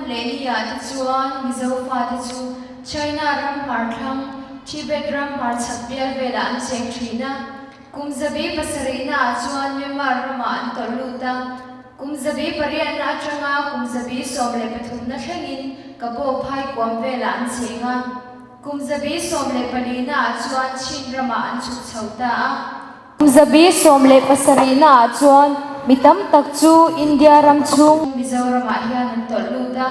Lenia te chuan Mizo fa te chu China ram par thang Tibet ram par chatbial vela an cheng thina kumzabi pasarina chuan Myanmar rama an toluta kumzabi parian atanga kumzabi somle pathum na thangin kabo phai kwam vela an chenga kumzabi somle palina chuan Chin rama an chu chhota kumzabi somle pasarina chuan mitam tak chu India ram chung Mizoram hian an toluta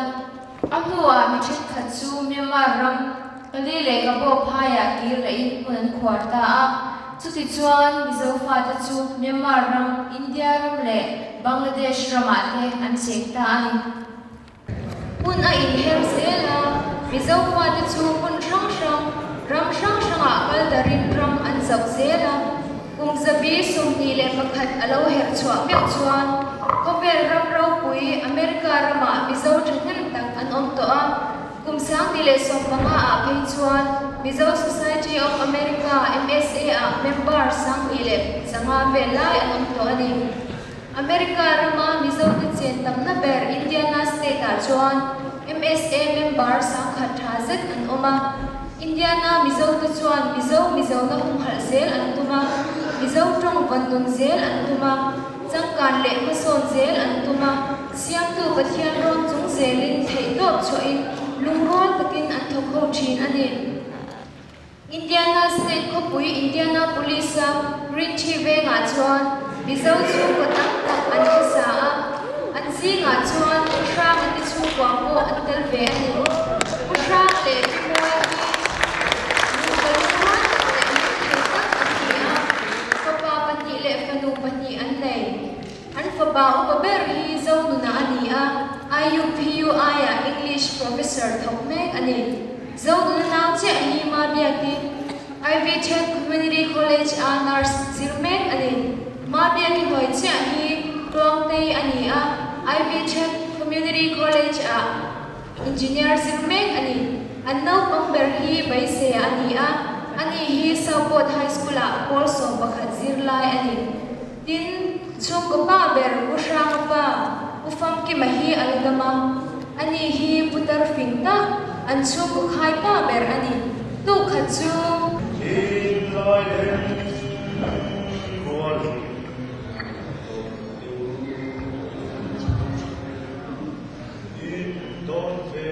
amnuwa mi thin khat chu Myanmar ram ali le kabo phaya ki rein unan khwarta chuti chuan Mizo fa ta chu Myanmar ram India ram le Bangladesh ram ate an chekta ani un a in hem sela Mizo fa ta chu un rang ram a kal darin ram an zak sela kumzabi sumni le pakhat alo her chua mek chuan kovel ram ro pui America rama Mizo thanghan tak an om to a kumsang dile som manga a pei chuan Mizo Society of America MSA a member sang ile changa velai an om to ani America rama Mizo te chen tamna ber Indiana state a chuan MSA member sang khat thazet an oma Indiana Mizo te chuan Mizo na hum hal sel an tuma Mizo trong vandun zel an tuma changkan le mason zel an tuma siam tu pathian ron chung zelin thei dop choin lungrol takin an thokho thin ani Indiana state ko pui Indiana police rin thi ve nga chuan Mizo chu patang tak an sa an si nga chuan tra an ti chu kwa ko an tel ve ani tra le Fabao paber hi zau na ani IUPU aya English professor thokmek ani zau na che hi ma biaki Ivy Tech Community College nurse zirmek ani ma biaki hoi che hi Klongtei ani Ivy Tech Community College engineer zirmek ani annau pangber hi baise ani hi Southport High School also bakhat zirlai ani tin chung pa ber usang pa ufam ki mahi algama ani hi putar finta an chung khai pa ber ani tu khachu in loi den in don fe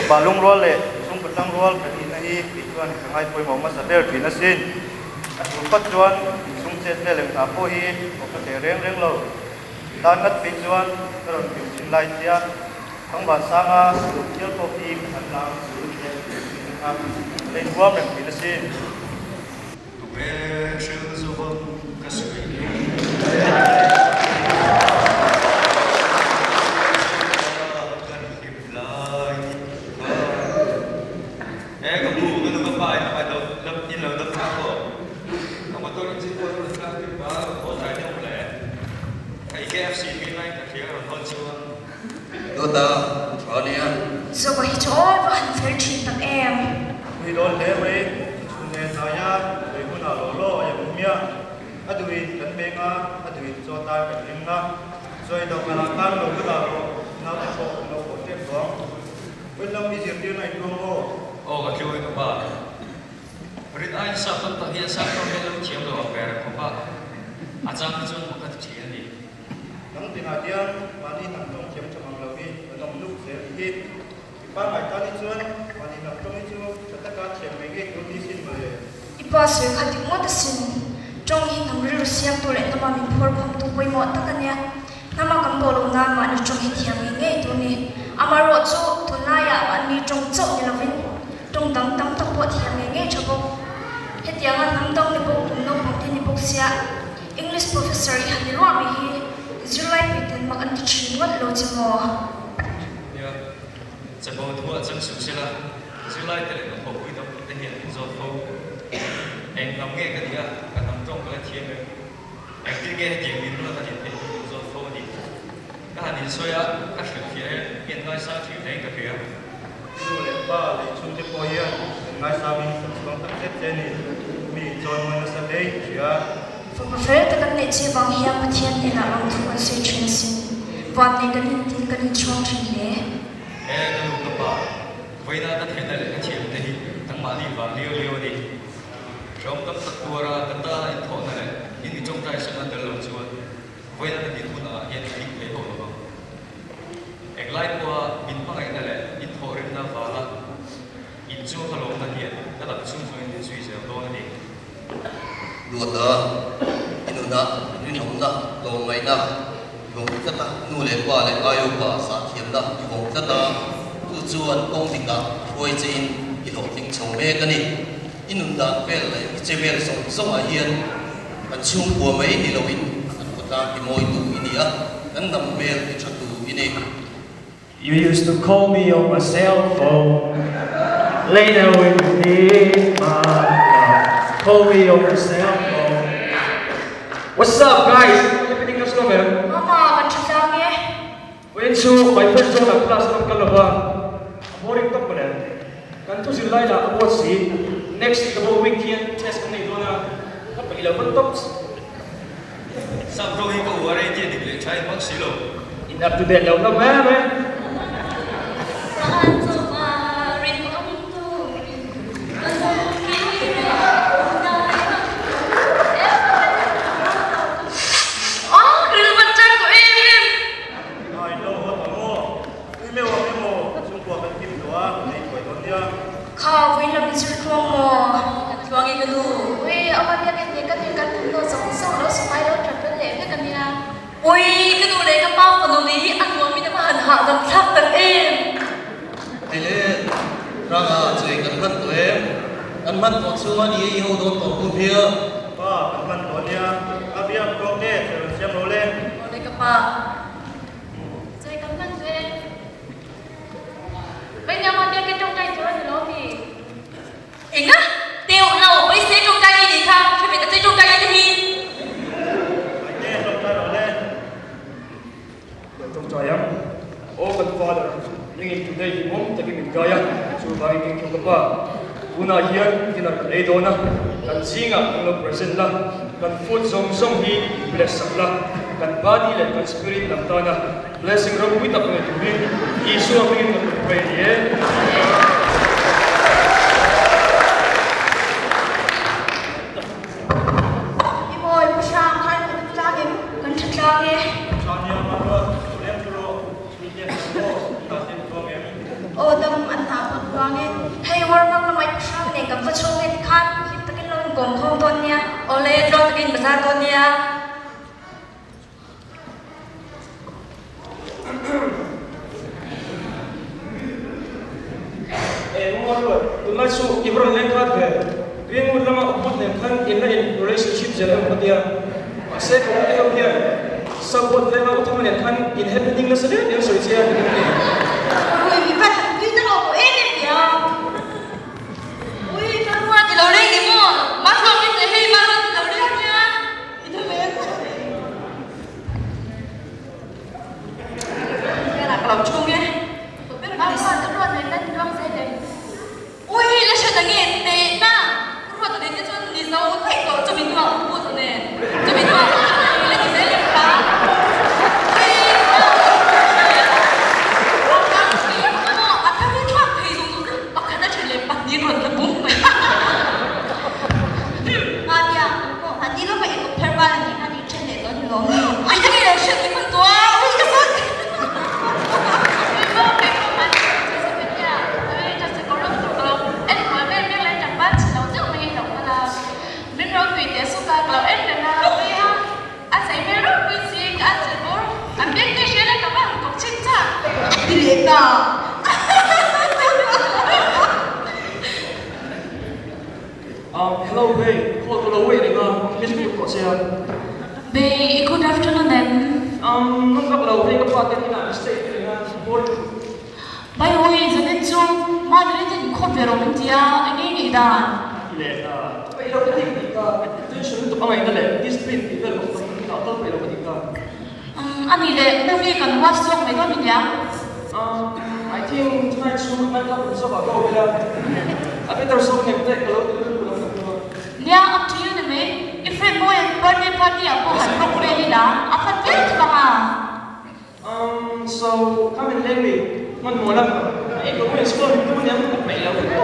Palung roll le sung patang roll kati na hi pituan kangai poi Muhammad Sader pinasin pat chuan sung chet le leng apo hi okate reng lo tan ngat pituan karon pin lai tia thang ba sanga kiel ko pi an lang su le guam le pinasin to be shoes of kasui Rồi vậy cho và hành phép chuyện tặng em. Vì đó lẽ vậy, chúng ta nói ya, vì muốn nào lỗ ya muốn mía, anh tụi đánh bê nga, anh tụi cho ta cái gì nga, rồi đâu mà làm tăng đâu cái nào, nào thì có nào có tiếp đó, với năm cái chuyện này luôn ô. Cái chuyện đó ba, bây giờ anh sắp tới tập hiện sắp tới cái lúc chiếm được về rồi ba, anh chắc là chúng một cái chuyện gì. Nắm tiền hạt tiền, mà đi thằng trong chiếm cho bằng lâu đi, và nông lúc sẽ đi. Ba ngày ta đi chơi, mà đi nằm trong đi chơi, cho tất cả chuyện mấy cái cũng đi xin về. ipa sui khati mo ta sin trong hi nam ri siam tu le nama min phor phom tu poi mo ta kanya nama kam bo lo na ma ni trong hi thiam nge tu ni amaro chu thunaya an mi trong chau ni lovin trong dang tam ta po thiam nge chabo hetianga nam dang ni bo kum no pom ni bo sia English professor han ni ro mi hi July piten mak an ti chin wat lo chimo ya chabo thua chang su sila July te le ko pui dam te hian zo tho eng nam nge ka dia ka nam tong ka thiam nge eng ti nge ti min lo ka hian te zo tho ni ka han ni soya ka shil fie yen ngai sa thi nei ka piaดูเลยว่าเลยชุนที่พอเยี่ยงานสามีสมองตั้งเจ็ดเจนี่มีจอยมันสเตย์เชีย for prefer ta kan ne che bang hiam pathian ni na long thu kan se chin sin wan ne kan tin kan chong thin le ka lu ka pa voi na ta the na le ka thiam te hi tang ma ni wa leo leo ni rom tam ta tura ta ta in tho na le in ni chong tai sa na dal lo chuan voi na ta ni thu na yen ni le ho lo ek lai ko in pa ngai na le in tho rim na wa la in chu ha lo na hian ta la chu chu in sui se lo na ni luôn đó inu na inu na lo mai na lo tất cả nu lệ qua lệ ai yêu qua sa thiam na lo tất cả tu chuan công tình na phôi chin ilo ting chong me ka ni inu na vel le che vel song song a hian an chung bua mai ni lo in an ko ta ki moi tu ini a an dam vel ti cha tu ini. You used to call me on my cell phone. Later when you need my love, call me on your cell phone. What's up, guys? Everything is going well. mama kan thla nge When so my friends on the class ng kalaba, boring top pala. Kanto si Laila about si next the weekend test kami doon na kapag 11 tops. sa pro hi ko wa re ti dik le chai bang si lo In up to date daw na man. ai lo ho ta mo ni me wa me mo chung kwa kan kim to a nei koi don dia kha voi la mi sur thong mo thong i lu we awan ya ke kan kan lo song song lo sai lo trap le ke kan ya oi ka du le ka pa ko no ni an mo mi na ma han ha dam thap tak em Thế nên ra là chơi cẩn thận tụi em cẩn thận có xưa đi yêu đồn tổ cùng phía ว่ามันตัวเนี้ยอาเบียมตรงนี้เสียมโรเล่ le ka pa chơi kan kan we bây giờ mà đi cái trong tay tôi lo thì inga tiêu lau bai se trong kai ni kha khi bị ta trong kai ni ไอ้เนี่ยตรงใจโรเล่ Trong trò em, ô cần father, nhưng in today he won't take him in Gaia, so by king chung kapa. Una here, kinar kalay doon na, kan singa ang lo present la, kan food song song hi, bless la, kan body le, kan spirit lang tana, blessing ram with up ng tubig, iso ang pingin ng pray niya. Iboy pusang kan thla nge kan thla nge ชาวเนียมาว่าเลี้ยงตัวมีเลี้ยงตัวตัดสินตัวเอง o dam an ha pat wa nge hey war mang la mai pusang ne kam pa chong nge khan him takin lo gom khom ton nia ole dro takin bazar ton nia Tonight so Ibrahim Lenkat hai. Riêng một lama uput ne khan in na in relationship jana patia. Ase ko ne ho here. Support lema utama ne khan in happening na sale ne so chia ne. ui mi va tu ta lo ko e ne ya ui ta wa ti lo le ni mo ma thlo mi se hey ma lo ti lo le nia itu me cái là lòng chung nghe tôi biết là sao tôi luôn lên trong xe đấy ui là chuyện là nghe tệ na rồi tụi đi cho đi đâu thấy có cho mình vào mua tụi này cho mình vào là cái gì đấy cả em nói bên bên lên chẳng hey, hold on away, nigga. Here's what you're saying. Good afternoon then. Nung kapalaw, hey, kapatid ina, stay, nigga. Hold. By the way, the next one, my little copy of India, and in Idan. Ile, pero ketika tension itu pangai nale, discipline itu loh, atau pero ketika. Anile, movie kan watch song may kami niya. I think tonight's show might have some of our I better song name take a look. Niya, up to you naman. If friend mo yung birthday party ako, handok ko rin nila, apat pwede ka nga. So, come and let me. Man mo lang. Ay, kung may school, ito mo niya mo may ilaw ito.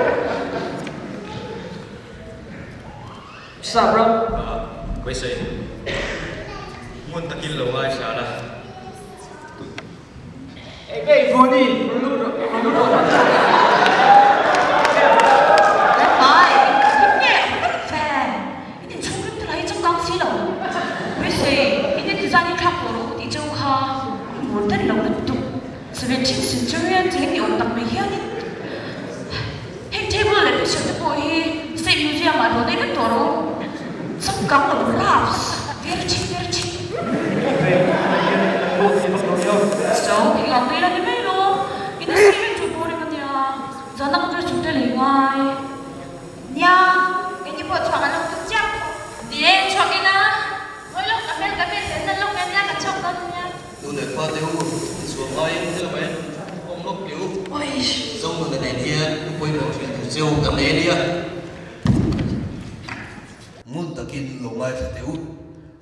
Sa, bro? Quay say muốn ta kin lo ngai sha la Hey, Bonnie, Ludo. Ay, hindi. Fan. Hindi, chung rin talaga itong gang sila. Kasi, hindi design yung kapuro, di dyan ka, modern lang nito. 17th century, hindi yung tak may hiyanin. Hey, table, let me show the boy. State museum, ano, na yung toro. Sa gang ng laughs. Very cheap, very cheap. So, 이게 안 되라니 매로. 이제 스킬을 좀 버리거든요. 전화번호를 줄 때는 이와이. Nha, cái gì bộ chọn là lúc tức chắc. Đi cho cái đó. Mỗi lúc cà phê đến đến lúc em ra cả trong đó nha. Nu le pa te u suam ai te mai om lok piu Ôi, song nu ne dia poi mo thil tu cheu kan ne dia mun takin longai te u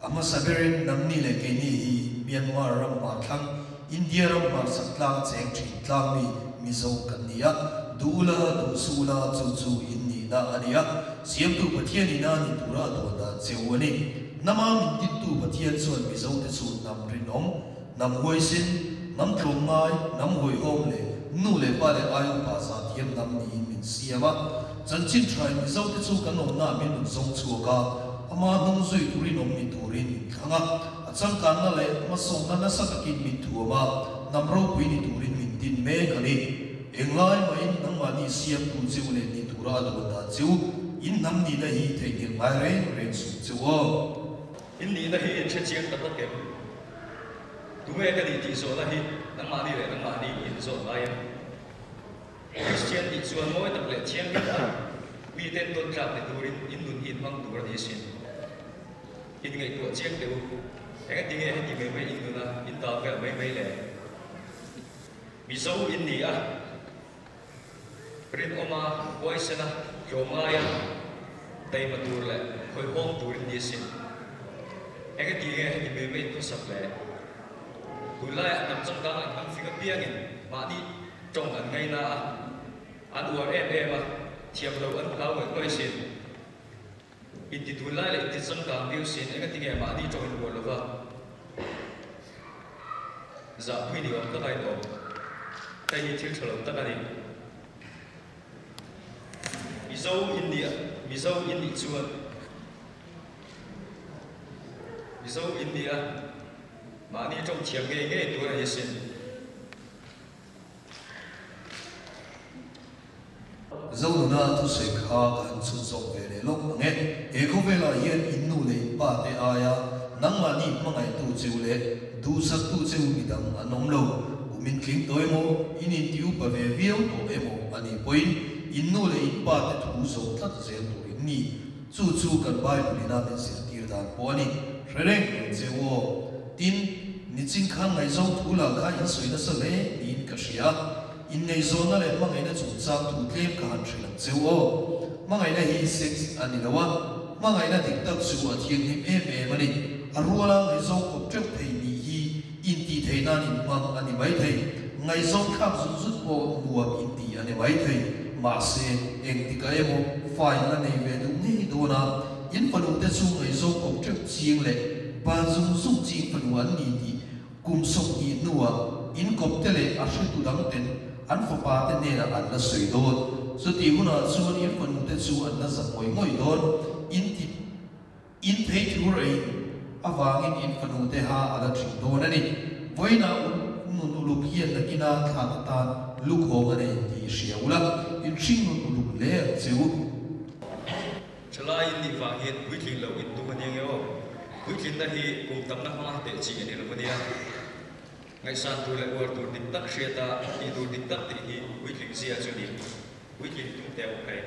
ama saberin namni le ke ni hi Myanmar ram ma thang India ram ma satlang cheng thin tlang mi mizo kan nia dula du sula chu chu in ni na ania siam tu pathian ni na ni tura do da cheu ani nama min dit tu pathian chuan mizo te chu nam rinom nam hoi sin nam tlom ngai nam hoi om le nu le pa le ayu pa sa thiam nam ni min siama chan chin trai mizo te chu kan om na min zong chu ka ama nung zui turin om ni turin khanga achang kan na le ma song na sa takin min thu ma nam ro pui ni turin min tin me ani englai ma in nang ma ni siam tu chu le ni tura do da chu in nam ni na hi thei ni mai re re chu chu o in ni na hi in che chiang ta ta ke tu me ka di ti so la hi nang ma ni le nang ma ni in so lai Christian ti chuan moi tak le chiang ni ta mi ten ton trap le turin in nun in mang tur ni sin in ngai tu chiang te u cái tiếng nghe thì mấy in nữa in tao cái mấy lẻ vì sao in đi à prin oma voice na yomai tay mà tur lệ khơi hong tur in đi xin cái tiếng nghe thì mấy có sập lệ tur lại nằm trong đó anh phi cái piang in mà đi trong anh ngay na anh uống em mà thiệp đầu anh lao người coi xin in ti tur lại ti trong càng biểu xin cái tiếng nghe mà đi trong anh uống là dạ huy đi ông các bài đó tay như thiếu trở lòng tất cả đi vì sao India chuan vì sao India mà đi trong chiếm nghe tôi là xin dâu nu na tu soi kha kan chu zong ve le lok nge e ko vela yen in nu le pa te aya nang ma ni mangai tu chu le du sak tu chu mi dang anom lo umin kling toy mo in tiu pa ve viau to emo ani point in nu le in pa te thu zo tlat zel tu in ni chu chu kan bai pulina ben sir tir dan po ani reng che wo tin ni ching khan ngai zo thu la kha in soi na sa le in ka shia in nei zona le mangai na chu chang thu tlem ka han thrilang cheu o mangai na hi sex ani lawa mangai na dik tak chu a thiang hi em ani arula ngai zo ko trek thei ni hi in ti thei na ni mang ani mai thei ngai zo kham zu zu po nuam in ti ani mai thei ma se eng ti ka emo fai na nei ve du ni do na in panu te chu ngai zo ko trek chiang le ba zum zum chi panu an ni ti kum sok ni nuwa in kop te le a hri tu dang ten an fa pa te ne na an la soi do so ti huna chuan in panu te chu an la za moi moi don in ti in thei thu rei awangin in panu te ha ala thing do na ni voina nun uluk hian na kina thla ta luk ho ngane ti hriaula in thing nun uluk le cheu chalai ni vàng hiện quý thìn lâu in tu maniang yo quý thìn ta hi cùng tập năng hoa để chỉ ni lâu mania ngày san tu lại uar tu địch tắc xia ta thì tu địch tắc thì hi quý thìn zia cho đi quý thìn tung teo cái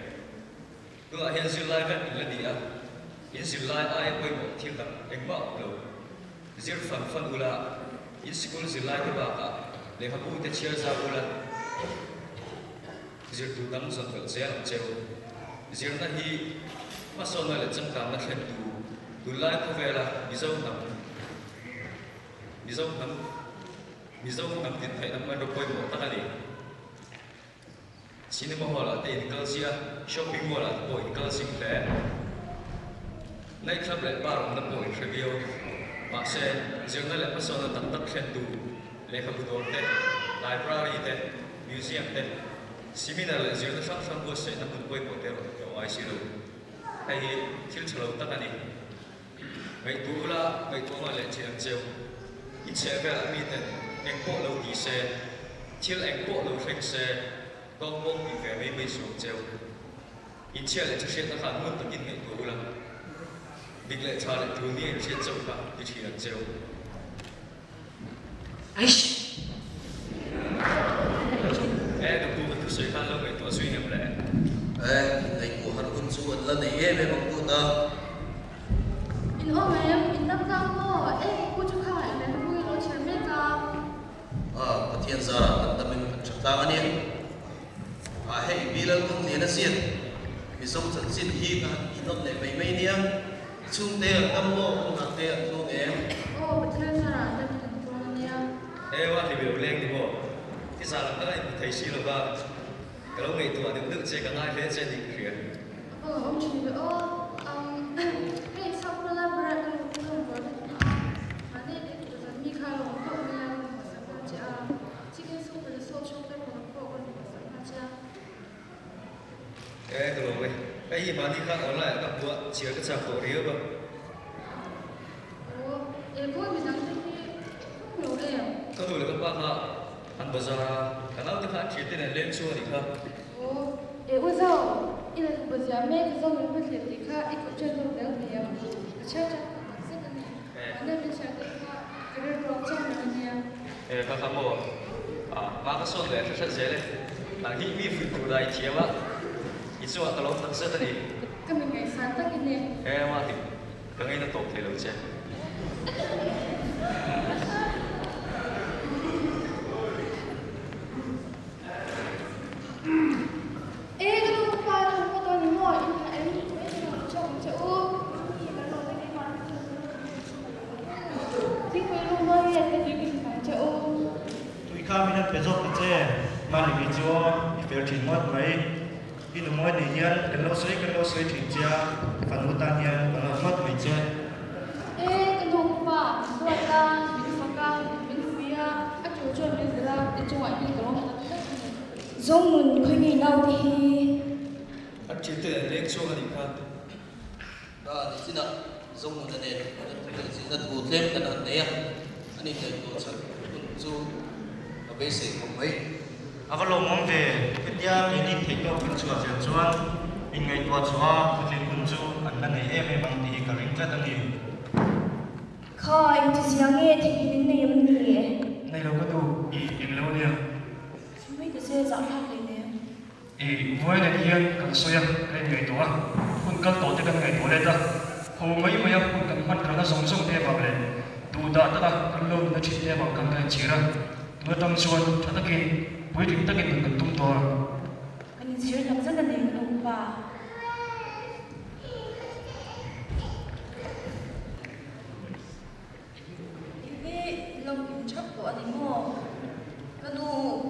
tu lại hiện zil lai vet là đi à in zil lai ai quay một thiên tập anh bảo lâu zir fan ula in school zil lai cái bà cả để học u te chia ra ula zir tu dang zon fel zia cheu zir na hi pasona le changkam na thlen tu lai ko vela mizo nam tin thai nam ma do poi mo ta kali cinema hall ate in kalsia shopping mall ate poi in kalsim le night club le bar na poi review ma se zir na le pasona tak tak thlen tu le ka budor te library te museum te seminar le zir na sang bo se na poi mo te ro ai silu ai thil chalo ta kali ngai tu la ngai tu ma le chiang cheu in se ve mi te anh bộ lâu đi xe, chiếc anh bộ lâu khách xe, con bông thì về mấy xuống treo, in chiếc lại cho xe ta khán muốn tất nhiên ngày cũ lắm, việc lại trả lại thứ này xe trâu cả, thì chỉ là treo. Ấy, Được tu vật thứ khăn lâu ngày tỏa suy hiểm lẽ. Ngày của hắn quân suốt lần này em bằng tu ta. In ôm em, in đâm răng mò, em cô chú khải là vui lối chén bên ca. Có thiên gia tận tâm mình chắc ta anh em. Hãy bị lần không nên xiên. Vì sống thật xin hi cả in ôm này mấy nia. Chung tê tâm mô không hạt tê luôn em. Ô, thiên gia là đâm tình tuôn nia. Ê, thì biểu lên đi bộ. Cái sao là các anh thấy xí là ba. Cái lúc ngày tuổi đứng được chơi cả ai lên trên đỉnh kia. Ông chỉ với ô, cái sau khi làm ra cái không có mà đây cái tụi mình mi khai lòng không nha, mà sao con chị chỉ cái số cái số chung cái một con sao con chị Ê, cái lúc này, cái gì mà đi khác ở lại gặp vợ, chỉ cái chạp cổ riêu đâu. Ồ, em vui mình đang thấy không hiểu đây à? Có đủ là các bác ạ. Hắn bây giờ, cái nào thì khác chỉ tên là lên chua thì khác. Ồ, em ơi sao? Ini bây giờ mẹ cái dòng mình biết thì khác, ít có chơi đâu đấy thì em chơi chắc rất là nhiều. Anh em đi chơi thì khác, cái đó rồi chơi là nhiều. Ê, các khám bộ, mà cái số này rất dễ đấy. Là khi mi phụ tụ đại chiếm á, ít số cái lỗ thật rất là đi. Cái mình ngày sáng tất cái này. Ê, mà thì, cái ngay nó tốt thì lâu chứ. Ê, cái lúc ba không có tôi nín ngồi, em mấy cái nào chồng chợ ôm. Cái đồ cái mặt thì quay luôn thôi, cái gì mình phải chợ ôm. Tụi khá mình phải dốc cái chế, mà đi cho phải chỉnh mất mấy. Khi nó mới đi nhân, cái lô xoay chỉnh chia, phần ưu tan nhân, và nó mất mấy chế. Ê, cái đồ của bà, tôi ta, mình phá ca, mình phía, các chú chuẩn mình sẽ làm, để cho ngoại mình có lòng tất cả. Dòng mình khơi nghĩ nào thì Hắn chỉ tên là lên chua thì khác. Thì xin ạ, dùng một này, xin thật cụ thêm cái này này. Anh ấy thấy tổ chức quân du ở bên sảnh của mấy. Cái lồng mong về, cái dia ini thấy đâu quân chùa dần chuan, in ngày qua chùa, cái quân du, anh là này em bằng thì cái rinh chất anh ấy. khai thì giang nghe thì đến này em nhỉ. Này đâu có đủ, in lâu nè. Mấy cái xe giảm khác này nè. Mỗi ngày hiền cần xoay lên ngày tuổi, quân cần tổ chức ngày tuổi lên ta. Hầu mấy mấy quân cần bắt cần nó sống sống theo vào lên. Tụ đã tất cả cần luôn nó chỉ theo vào cần cái chỉ ra. Người tâm xuân cho tất cả, với tính tất cả mình cần tung to. Anh chỉ làm rất là nhiều đúng bà. Ini lòng kiểm chấp của anh ấy mò. Cái đồ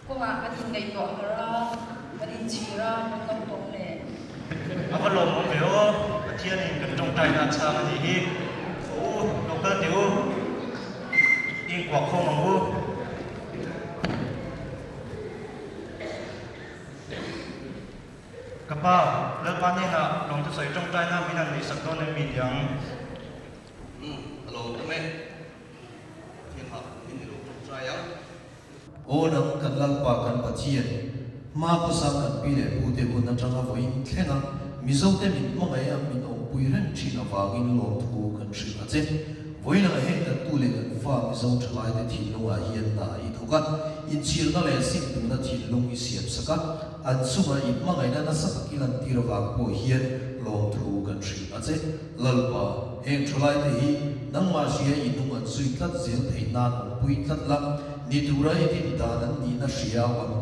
cô mà cái thằng này gọi ra, cái đi chỉ ra nó không tốt nè. Cái lồng mong về ô, cái thiên này cần trong tay là sao mà gì hi. Ô, đâu có điều. In quả không mà ô. Các bạn, lớp ban này là lòng tôi sấy trong tay na mình ăn đi sẵn con nên mình yang. Hello, các em. Thiên học, in được trong trai á. Ô nắng cần lăng bà cần bà chiên. Mà có sao cần bị để bù để bù nằm trong học với thế nào mizo te min mangai am min ong pui ren thina wangin lom thu kan thri a che voina he ta tu le kan fa mizo thlai te thin lunga hian na I thoka in chir na le sim tu na thin lung I siam saka an sunga I mangai na sa takilan tirwa po hian lom thu kan thri a che lalpa heng thlai te hi nangma sia inung an sui tlat zel theina ong pui tlat la ni tura idin danan ni na ria wan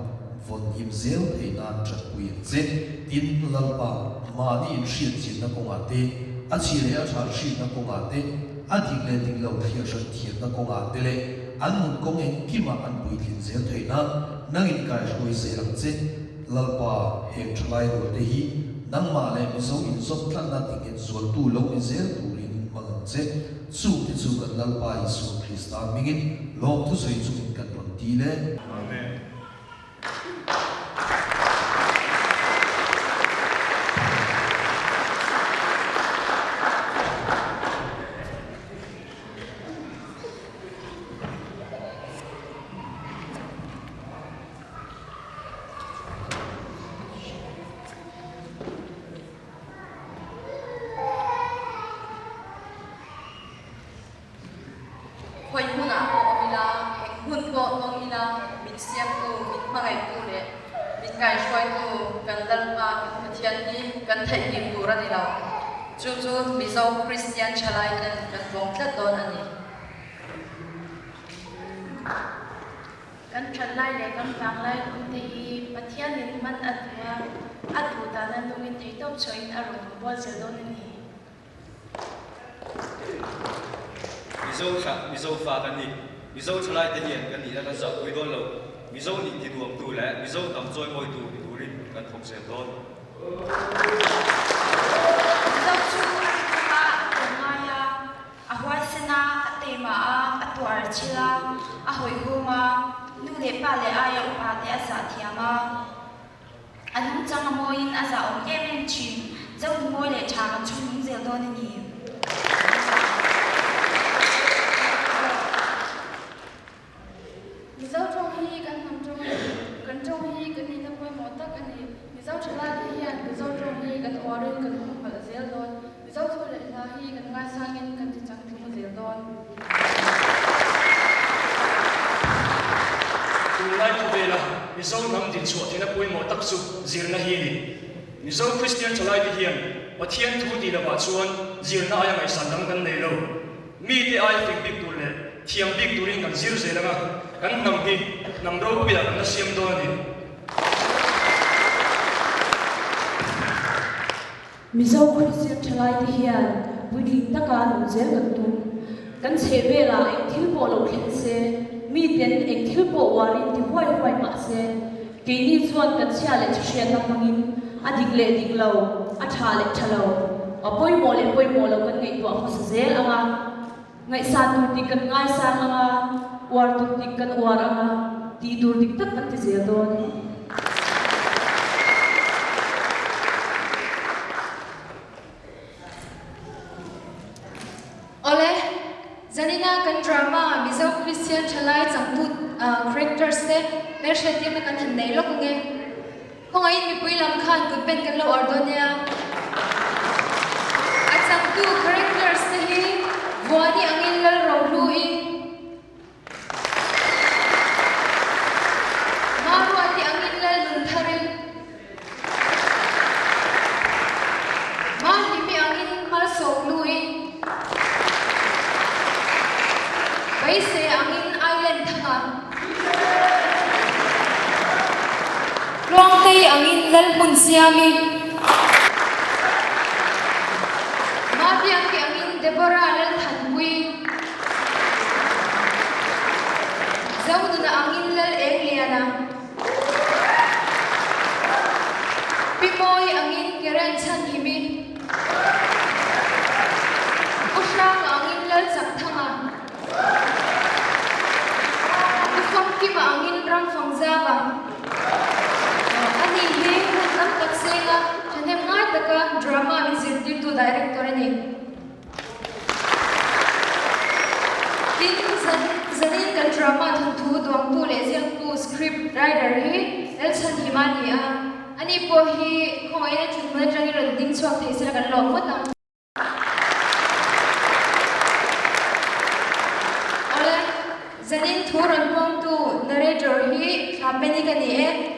von him zel theina chat pui che tin lalpa ma ni in riat chin na konga te a chi le a tha ri na konga te a dik le ding lo thia shan thiam na konga te le an mun kong eng kima an pui thin zel theina nangin kai roi se lang che lalpa heng thlai ro te hi nangma le mizo in zop tlan na tiket zol tu lo in zel tu rin mang che chu ti chu kan lalpa Isu Krista mingin lom tu soi chu kan ron ti le Amen. Khoi huna ko omila hun ko omila min siam tu min mangai tu le min kai shoi tu kan dal ma kan thian ni kan thai ni tu ra ni la chu chu mi zo Christian chalai kan bong tla don ani kan chalai le kan pang lai kun te hi pathian in man atwa atu ta nan dungin thei top choin aron bol se don ni mizo fa kan ni mizo chalai te hian kan ni na za pui don lo mizo ni ti duam tu le mizo tam choi moi tu tu rin kan thok se don zo chu ma ngaya ahwai sena atema atwar chila ahoi huma nu le pa le aya upa te asa thiama anum chang moin asa om yemen chin zo moi le cha kan chung zel don ni Mizo trong hi kan ham trong hi kan ni na poi mo tak ani mizo chala hi hian mizo trong hi kan orin kan hum pal zel don mizo thu le na hi kan ngai sangin kan ti chang thu zel don Tunai tu bela mizo nam din chu thina pui mo tak su zirna hi ni mizo Christian chalai ti hian pathian thu ti la ba chuan zirna aya ngai san dang kan nei lo mi ti ai fing big tu le thiam big tu ring kan zir ze langa kan nam hi nam ro pia kan siam do ni mizo Christian chalai ti hian building taka nu zel kan tu kan chebela ek thil po lo khen se mi ten ek thil po warin ti hwai ma se ke ni chuan kan chia le chhria ta mangin adik le dik lo a tha le thalo apoi mo lo kan ngai to ho se zel anga ngai sa tu ti kan ngai sa anga war tu ti kan war anga ti dur dik tak kan ti zel don Ole zanina kan drama mizo Christian chalai changtu characters te mer shetim na kan han nei lo nge hongai mi pui lam khan ku pen kan lo ordonia a changtu characters te hi wani angin lal ro lu I maru ati angin lal nun tharil ma himi angin mal sok lu I Baise angin island thanga Long tei angin lal mun siami Ma biang ki angin Deborah lal thanbui Zawduna angin lal Eliana Pimoy angin Keren chan himi Ushrang angin lal sakthanga Ki ma angin ram fangzaga ani he nam taksenga chanem ngai taka drama executive to director ani tin zanin kan drama thun thu dong tu le ziang tu script writer he elsan himani a ani po hi khongai na chunma jangi ro ding chuak theisira kan lo mot nang ole zanin thuron pong tu narrator hi thapeni kani e